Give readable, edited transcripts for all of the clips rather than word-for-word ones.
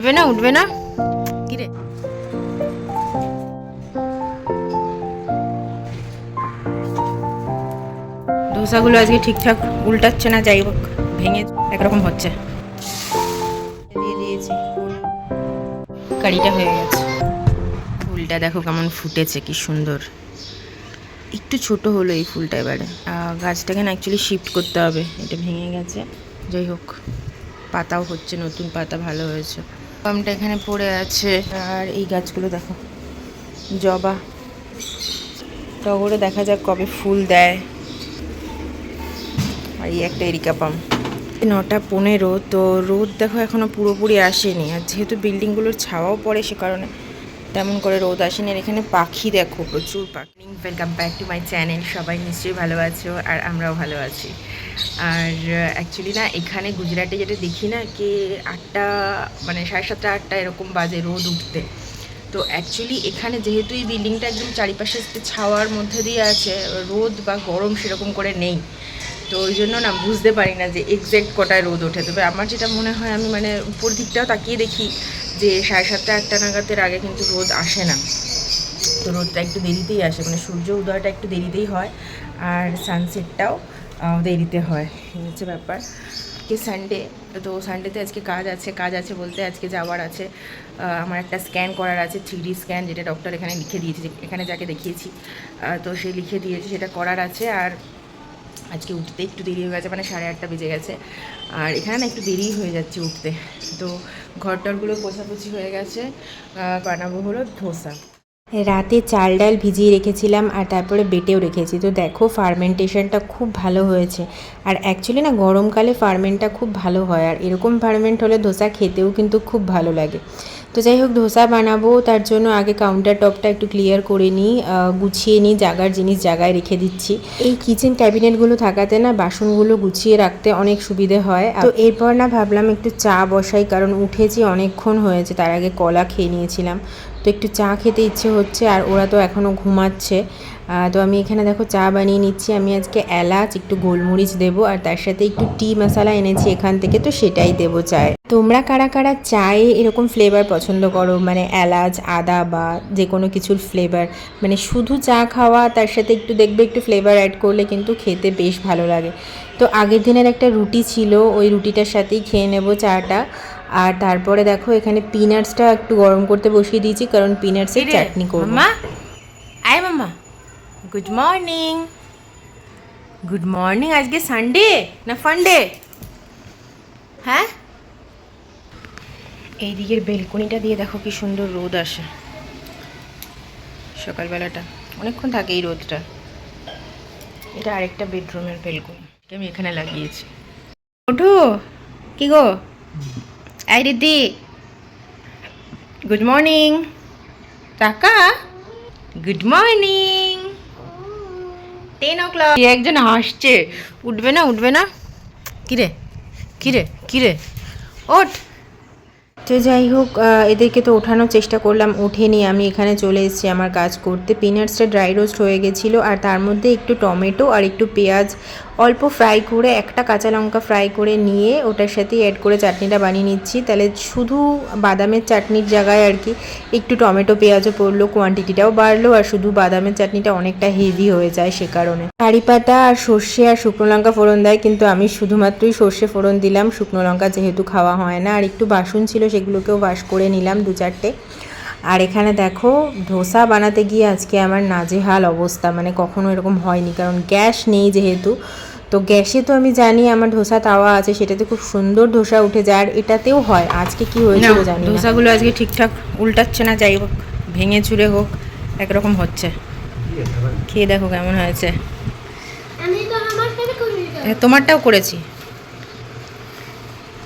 উঠবে না উঠবে না কি রে? ধোসাগুলো আজকে ঠিকঠাক উল্টাচ্ছে না, যাই হোক ভেঙে একরকম হচ্ছে। দিয়ে দিয়েছি, কারিটা হয়ে গেছে। ফুলটা দেখো কেমন ফুটেছে, কি সুন্দর। একটু ছোট হলো এই ফুলটা, এবারে গাছটাকে না অ্যাকচুয়ালি শিফট করতে হবে, এটা ভেঙে গেছে। যাই হোক, পাতাও হচ্ছে, নতুন পাতা ভালো হয়েছে। আমটা এখানে পড়ে আছে। আর এই গাছগুলো দেখো, জবা, টগরে দেখা যাক কবে ফুল দেয়। আর এই একটা এরিকা পাম। 9:15, তো রোদ দেখো এখনও পুরোপুরি আসেনি। আর যেহেতু বিল্ডিংগুলোর ছাওয়াও পড়ে, সে কারণে তেমন করে রোদ আসেনি। আর এখানে পাখি দেখো, প্রচুর পাখি। Welcome back to my channel. সবাই নিশ্চয়ই ভালো আছো, আর আমরাও ভালো আছি। আর অ্যাকচুয়ালি না, এখানে গুজরাটে যেটা দেখি না, কি 8টা মানে 7:30 8টা এরকম বাজে রোদ উঠতে। তো অ্যাকচুয়ালি এখানে যেহেতু এই বিল্ডিংটা একদম চারিপাশে ছাওয়ার মধ্যে দিয়ে আছে, রোদ বা গরম সেরকম করে নেই। তো ওই জন্য না বুঝতে পারি না যে এক্স্যাক্ট কটায় রোদ ওঠে। তবে আমার যেটা মনে হয়, আমি মানে উপর দিকটাও তাকিয়ে দেখি যে 7:30 8টা নাগাদের আগে কিন্তু রোদ আসে না। তো রোদটা একটু দেরিতেই আসে, মানে সূর্য উদয়টা একটু দেরিতেই হয়, আর সানসেটটাও দেরিতে হয়। এই হচ্ছে ব্যাপার। আজকে সানডে, তো সানডেতে আজকে কাজ আছে বলতে আজকে যাওয়ার আছে। আমার একটা স্ক্যান করার আছে, 3D স্ক্যান, যেটা ডক্টর এখানে লিখে দিয়েছে, এখানে যাকে দেখিয়েছি। তো সে লিখে দিয়েছে, সেটা করার আছে। আর আজকে উঠতে একটু দেরি হয়ে গেছে, মানে 8:30 বেজে গেছে। আর এখানে না একটু দেরি হয়ে যাচ্ছে উঠতে। তো ঘরটরগুলো পোছাপুছি হয়ে গেছে। বানাবো হলো ধোসা। রাতে চাল ডাল ভিজিয়ে রেখেছিলাম, আর তারপরে বেটেও রেখেছি। তো দেখো ফার্মেন্টেশনটা খুব ভালো হয়েছে। আর অ্যাকচুয়ালি না গরমকালে ফার্মেন্টটা খুব ভালো হয়, আর এরকম ফার্মেন্ট হলে ধোসা খেতেও কিন্তু খুব ভালো লাগে। তো যাই হোক, ধোসা বানাবো, তার জন্য আগে কাউন্টার টপটা একটু ক্লিয়ার করে নিই, গুছিয়ে নিই, জায়গার জিনিস জায়গায় রেখে দিচ্ছি। এই কিচেন ক্যাবিনেটগুলো থাকাতে না বাসনগুলো গুছিয়ে রাখতে অনেক সুবিধে হয়। তো এরপর না ভাবলাম একটু চা বসাই, কারণ উঠেছি অনেকক্ষণ হয়েছে, তার আগে কলা খেয়ে নিয়েছিলাম। তো একটু চা খেতে ইচ্ছে হচ্ছে, আর ওরা তো এখনও ঘুমাচ্ছে। তো আমি এখানে দেখো চা বানিয়ে নিচ্ছি। আমি আজকে এলাচ, একটু গোলমরিচ দেবো, আর তার সাথে একটু টি মশলা এনেছি এখান থেকে, তো সেটাই দেবো চায়ে। তোমরা কারা কারা চায়ে এরকম ফ্লেভার পছন্দ করো, মানে এলাচ, আদা বা যে কোনো কিছুর ফ্লেভার, মানে শুধু চা খাওয়া, তার সাথে একটু দেখবে একটু ফ্লেভার অ্যাড করলে কিন্তু খেতে বেশ ভালো লাগে। তো আগের দিনের একটা রুটি ছিল, ওই রুটিটার সাথেই খেয়ে নেব চাটা। আর তারপরে দেখো এখানে পিনাটসটা একটু গরম করতে বসিয়ে দিয়েছি, কারণ পিনাটসের চাটনি করব। মাম্মা, আয় মাম্মা, গুড মর্নিং। Good morning. আজকে সানডে না ফান্ডে? হ্যাঁ, এই দিকের বেলকনিটা দিয়ে দেখো কি সুন্দর রোদ আসে সকালবেলাটা, অনেকক্ষণ থাকে এই রোদটা। এটা আরেকটা বেডরুমের বেলকনি, এটা আমি এখানে লাগিয়েছি। ওঠো, কি গো? আই দিদি, গুড মর্নিং। টাকা, গুড মর্নিং। 10 o'clock। একজন হাসছে, উঠবে না উঠবে না। কিরে কিরে কিরে, ওঠ। তো যাই হোক, এদেরকে তো ওঠানোর চেষ্টা করলাম, ওঠেনি। আমি এখানে চলে এসেছি আমার কাজ করতে। পিনাটসটা ড্রাই রোস্ট হয়ে গেছিলো, আর তার মধ্যে একটু টমেটো আর একটু পেঁয়াজ অল্প ফ্রাই করে, একটা কাঁচা লঙ্কা ফ্রাই করে নিয়ে ওটার সাথে অ্যাড করে চাটনিটা বানিয়ে নিচ্ছি। তাহলে শুধু বাদামের চাটনির জায়গায় আর কি একটু টমেটো পেঁয়াজও পড়লো, কোয়ান্টিটিটাও বাড়লো, আর শুধু বাদামের চাটনিটা অনেকটা হেভি হয়ে যায়, সে কারণে। কারি পাতা আর সর্ষে আর শুকনো লঙ্কা ফোড়ন দেয়, কিন্তু আমি শুধুমাত্রই সর্ষে ফোড়ন দিলাম, শুকনো লঙ্কা যেহেতু খাওয়া হয় না। আর একটু বাসন ছিল, সেগুলোকেও ওয়াশ করে নিলাম 2-4টে। আর এখানে দেখো ধোসা বানাতে গিয়ে আজকে আমার নাজেহাল অবস্থা, মানে কখনো এরকম হয়নি, কারণ গ্যাস নেই যেহেতু। তো গ্যাসে তো আমি জানি আমার ধোসা তাওয়া আছে, সেটাতে খুব সুন্দর ধোসা উঠে যায়, আর এটাতেও হয়। আজকে কি হয়েছিল জানি না, ধোসাগুলো আজকে ঠিকঠাক উল্টাচ্ছে না, যাই হোক ভেঙে চুরে হোক একরকম হচ্ছে। খেয়ে দেখো কেমন হয়েছে। তোমারটাও করেছি।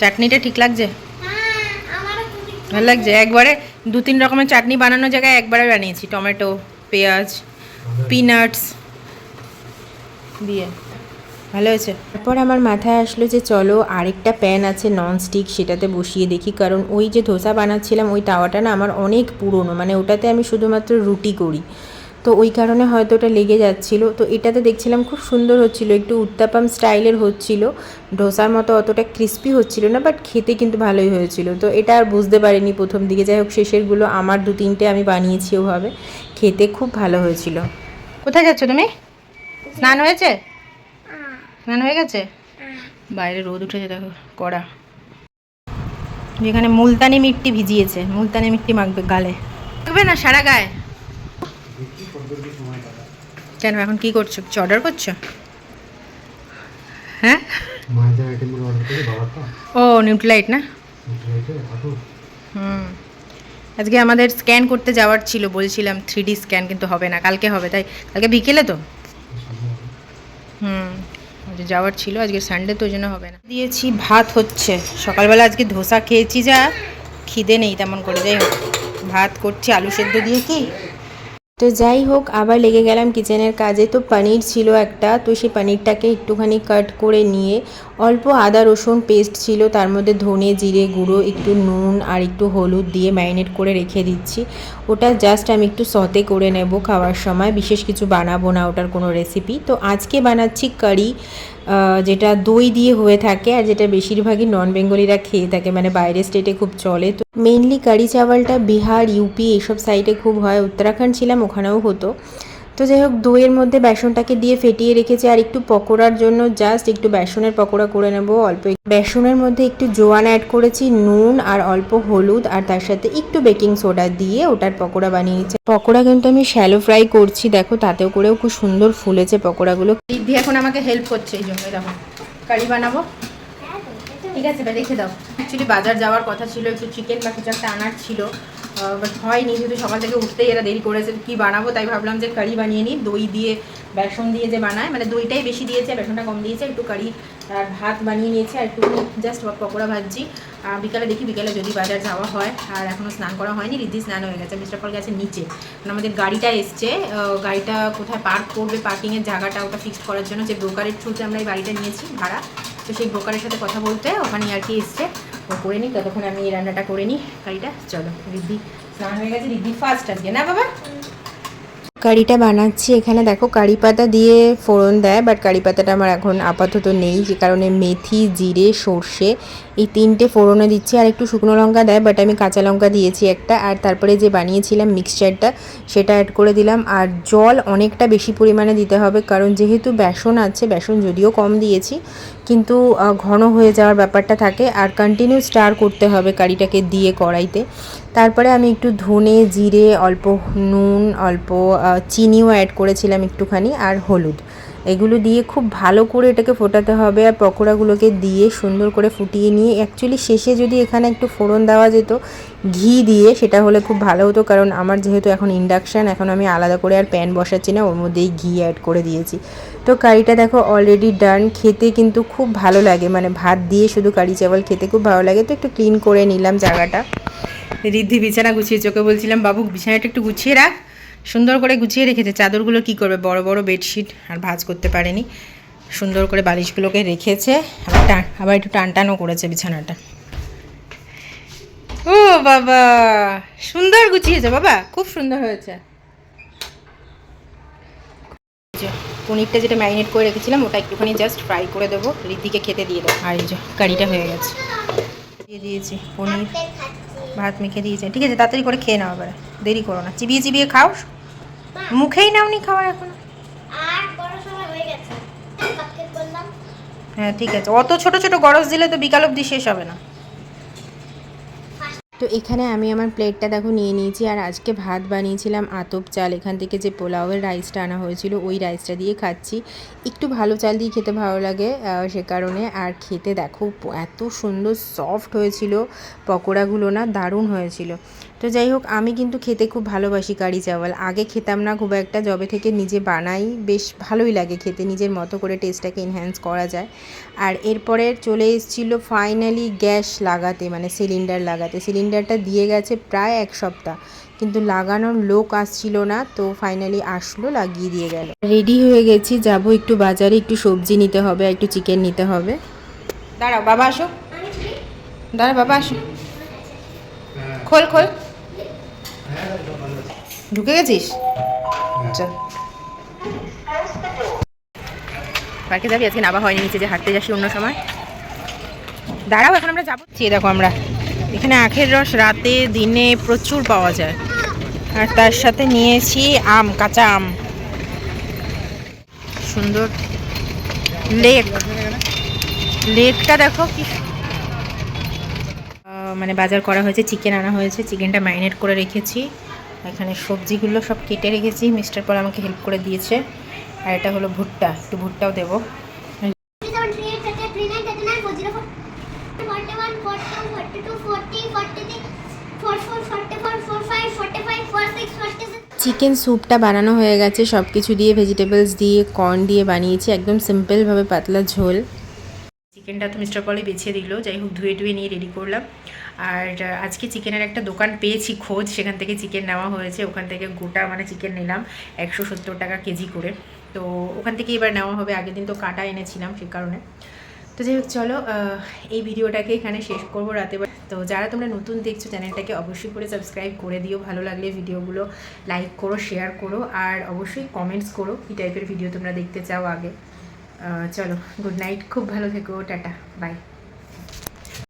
চাটনিটা ঠিক লাগছে? ভালো লাগছে। একবারে 2-3 রকমের চাটনি বানানোর জায়গায় একবারে বানিয়েছি, টমেটো, পেঁয়াজ, পিনাটস দিয়ে। ভালো হয়েছে। তারপর আমার মাথায় আসলো যে চলো আরেকটা প্যান আছে ননস্টিক, সেটাতে বসিয়ে দেখি, কারণ ওই যে ধোসা বানাচ্ছিলাম ওই তাওয়াটা না আমার অনেক পুরনো, মানে ওটাতে আমি শুধুমাত্র রুটি করি। তো ওই কারণে হয়তো ওটা লেগে যাচ্ছিলো। তো এটাতে দেখছিলাম খুব সুন্দর হচ্ছিল, একটু উত্তাপাম স্টাইলের হচ্ছিল, ডোসার মতো অতটা ক্রিস্পি হচ্ছিল না, বাট খেতে কিন্তু ভালোই হয়েছিল। তো এটা আর বুঝতে পারিনি প্রথম দিকে, যাই হোক শেষেরগুলো আমার 2-3টে আমি বানিয়েছি ওভাবে, খেতে খুব ভালো হয়েছিল। কোথায় যাচ্ছ তুমি? স্নান হয়েছে? স্নান হয়ে গেছে? বাইরে রোদ উঠেছে দেখো কড়া, যেখানে মুলতানি মিট্টি ভিজিয়েছে, মুলতানি মিট্টি মাখবে গালে, মাখবে না সারা গায়ে। কেন এখন কি করছো? কিছু অর্ডার করছো? হ্যাঁ, ও নিউট্রিলাইট না? হুম, আজকে আমাদের স্ক্যান করতে যাওয়ার ছিল, বলছিলাম 3D স্ক্যান, কিন্তু হবে না, কালকে হবে, তাই কালকে বিকেলে তো। যাওয়ার ছিল, আজকে সানডে তো ওই জন্য হবে না। দিয়েছি ভাত হচ্ছে, সকালবেলা আজকে ধোসা খেয়েছি, যা খিদে নেই তেমন করে, যাই হোক ভাত করছি আলু সেদ্ধ দিয়ে। কি তো যাই হোক আবার লেগে গেলাম কিচেনের কাজে। তো পনির ছিল একটা, তো সেই পনিরটাকে একটুখানি কাট করে নিয়ে অল্প আদা রসুন পেস্ট ছিল, তার মধ্যে ধনে জিরে গুঁড়ো, একটু নুন আর একটু হলুদ দিয়ে ম্যারিনেট করে রেখে দিচ্ছি। ওটা জাস্ট আমি একটু সতে করে নেব খাওয়ার সময়, বিশেষ কিছু বানাবো না ওটার কোনো রেসিপি। তো আজকে বানাচ্ছি কারি, যেটা দই দিয়ে হয়ে থাকে আর যেটা বেশিরভাগই নন বেঙ্গলিরা খেয়ে থাকে, মানে বাইরের স্টেটে খুব চলে। তো মেইনলি কারি চাওয়ালটা বিহার ইউপি এইসব সাইডে খুব হয়, উত্তরাখণ্ড ছিলাম ওখানেও হতো। তো যাই হোক দইয়ের মধ্যে বেসনটাকে দিয়ে ফেটিয়ে রেখেছি, আর একটু পকোড়ার জন্য জাস্ট একটু বেসনের পকোড়া করে নেব। অল্প বেসনের মধ্যে একটু জোয়ান অ্যাড করেছি, নুন আর অল্প হলুদ, আর তার সাথে একটু বেকিং সোডা দিয়ে ওটার পকোড়া বানিয়ে নিচ্ছি। পকোড়া কিন্তু আমি শ্যালো ফ্রাই করছি, দেখো তাতেও করেও খুব সুন্দর ফুলেছে পকোড়াগুলো। রিদ্ধি এখন আমাকে হেল্প করছে, এই জন্য দেখো কারি বানাবো। ঠিক আছে রেখে দাও। অ্যাকচুয়ালি বাজার যাওয়ার কথা ছিল, একটু চিকেন বা কিছু একটা আনার ছিল, বাট হয়নি, যেহেতু সকাল থেকে উঠতেই এরা দেরি করেছে, কী বানাবো, তাই ভাবলাম যে কারি বানিয়ে নিই, দই দিয়ে বেসন দিয়ে যে বানায়, মানে দইটাই বেশি দিয়েছে বেসনটা কম দিয়েছে, একটু কারি আর ভাত বানিয়ে নিয়েছে, আর একটু জাস্ট পকোড়া ভাজছি। বিকালে দেখি, বিকালে যদি বাজার যাওয়া হয়। আর এখনও স্নান করা হয়নি, রিদ্ধি স্নান হয়ে গেছে, মিস্টার পল গেছে নিচে, কারণ আমাদের গাড়িটা এসছে, গাড়িটা কোথায় পার্ক করবে, পার্কিংয়ের জায়গাটা ওটা ফিক্সড করার জন্য, যে ব্রোকারের থ্রুতে আমরা এই বাড়িটা নিয়েছি ভাড়া, তো সেই ব্রোকারের সাথে কথা বলতে ওখানে আর কি এসছে, ও করে নিই, ততক্ষণ আমি এই রান্নাটা করে নিই কারিটা। চলো, রিদ্ধি স্নান হয়ে গেছে, রিদ্ধি ফার্স্ট আজকে না বাবা। কারিটা বানাচ্ছি, এখানে দেখো কারি পাতা দিয়ে ফোড়ন দেয়, বাট কারি পাতাটা আমার এখন আপাতত নেই, যে কারণে মেথি জিরে সর্ষে এই 3টে ফোড়নে দিচ্ছি, আর একটু শুকনো লঙ্কা দেয়, বাট আমি কাঁচা লঙ্কা দিয়েছি একটা, আর তারপরে যে বানিয়েছিলাম মিক্সচারটা সেটা অ্যাড করে দিলাম। আর জল অনেকটা বেশি পরিমাণে দিতে হবে, কারণ যেহেতু বেসন আছে, বেসন যদিও কম দিয়েছি কিন্তু ঘন হয়ে যাওয়ার ব্যাপারটা থাকে, আর কন্টিনিউ স্টার করতে হবে কারিটাকে দিয়ে কড়াইতে। তারপরে আমি একটু ধনে জিরে, অল্প নুন, অল্প চিনিও অ্যাড করেছিলাম একটুখানি, আর হলুদ, এগুলো দিয়ে খুব ভালো করে এটাকে ফোটাতে হবে, আর পকোড়াগুলোকে দিয়ে সুন্দর করে ফুটিয়ে নিয়ে অ্যাকচুয়ালি শেষে যদি এখানে একটু ফোড়ন দেওয়া যেত ঘি দিয়ে, সেটা হলে খুব ভালো হতো, কারণ আমার যেহেতু এখন ইন্ডাকশান, এখন আমি আলাদা করে আর প্যান বসাচ্ছি না, ওর মধ্যেই ঘি অ্যাড করে দিয়েছি। তো কারিটা দেখো অলরেডি ডান, খেতে কিন্তু খুব ভালো লাগে, মানে ভাত দিয়ে শুধু কারি চাওয়াল খেতে খুব ভালো লাগে। তো একটু ক্লিন করে নিলাম জায়গাটা। রিদ্ধি বিছানা গুছিয়ে, চোখে বলছিলাম বাবু বিছানাটা একটু গুছিয়ে রাখ, সুন্দর করে গুছিয়ে রেখেছে। চাদরগুলো কি করবে, বড় বড় বেডশিট আর ভাঁজ করতে পারেনি, সুন্দর করে বালিশগুলোকে রেখেছে, আবার একটু টানটানও করেছে বিছানাটা। ও বাবা সুন্দর গুছিয়েছে বাবা, খুব সুন্দর হয়েছে। পনিরটা যেটা ম্যারিনেট করে রেখেছিলাম ওটা একটুখানি জাস্ট ফ্রাই করে দেবো, রিদ্ধিকে খেতে দিয়ে দেবো। আর এই যে কারিটা হয়ে গেছে, দিয়ে দিয়েছি পনির, ভাত মেখে দিয়েছে। ঠিক আছে তাড়াতাড়ি করে খেয়ে নাও, এবারে দেরি করো না, চিবিয়ে চিবিয়ে খাও, মুখেই নাওনি খাওয়া এখন। হ্যাঁ ঠিক আছে, অত ছোট ছোট গরজ দিলে তো বিকাল অবধি শেষ হবে না। তো এখানে আমি আমার প্লেটটা দেখো নিয়ে নিয়েছি, আর আজকে ভাত বানিয়েছিলাম আতপ চাল, এখান থেকে যে পোলাওয়ের রাইসটা আনা হয়েছিল ওই রাইসটা দিয়ে খাচ্ছি, একটু ভালো চাল দিয়ে খেতে ভালো লাগে সে কারণে। আর খেতে দেখো এত সুন্দর সফট হয়েছিল পকোড়াগুলো, না দারুণ হয়েছিল। তো যাই হোক আমি কিন্তু খেতে খুব ভালোবাসি কারি চাওয়াল, আগে খেতাম না খুব একটা, যবে থেকে নিজে বানাই বেশ ভালোই লাগে খেতে, নিজের মতো করে টেস্টটাকে এনহ্যান্স করা যায়। আর এরপরে চলে এসেছিলো ফাইনালি গ্যাস লাগাতে, মানে সিলিন্ডার লাগাতে, সিলিন্ডারটা দিয়ে গেছে প্রায় 1 সপ্তাহ, কিন্তু লাগানোর লোক আসছিল না, তো ফাইনালি আসলো, লাগিয়ে দিয়ে গেল। রেডি হয়ে গেছি, যাব একটু বাজারে, একটু সবজি নিতে হবে, একটু চিকেন নিতে হবে। দাঁড়াও বাবা আসো, দাঁড়া বাবা আসো, খোল খোল, ঢুকে গেছিস? চল পার্কে যাবি? আজকে নাবা হয়নি নিচে যে হাঁটতে যাসি অন্য সময়। দাঁড়াও, এখন আমরা যাবো। দেখো আমরা এখানে আখের রস রাতে দিনে প্রচুর পাওয়া যায়, আর তার সাথে নিয়েছি আম, কাঁচা আম। সুন্দর লেক, লেকটা দেখো কি মানে বাজার করা হয়েছে, চিকেন আনা হয়েছে, চিকেনটা ম্যারিনেট করে রেখেছি। এখানে সবজিগুলো সব কেটে রেখেছি, মিস্টার পল আমাকে হেল্প করে দিয়েছে। আর এটা হলো ভুট্টা, একটু ভুট্টাও দেবো। চিকেন স্যুপটা বানানো হয়ে গেছে, সব কিছু দিয়ে, ভেজিটেবলস দিয়ে, কর্ন দিয়ে বানিয়েছি, একদম সিম্পলভাবে পাতলা ঝোল। চিকেনটা তো মিস্টার পলি বেছে দিল, যাই হোক ধুয়ে টুয়ে নিয়ে রেডি করলাম। আর আজকে চিকেনের একটা দোকান পেয়েছি খোঁজ, সেখান থেকে চিকেন নেওয়া হয়েছে। ওখান থেকে গোটা মানে চিকেন নিলাম 170 টাকা কেজি করে। তো ওখান থেকে এবার নেওয়া হবে, আগের দিন তো কাটা এনেছিলাম সে কারণে। তো যাই হোক চলো এই ভিডিওটাকে এখানে শেষ করবো রাতে। তো যারা তোমরা নতুন দেখছো চ্যানেলটাকে অবশ্যই করে সাবস্ক্রাইব করে দিও, ভালো লাগলে ভিডিওগুলো লাইক করো, শেয়ার করো, আর অবশ্যই কমেন্টস করো কী টাইপের ভিডিও তোমরা দেখতে চাও আগে। চলো, গুড নাইট, খুব ভালো থেকো, টাটা, বাই।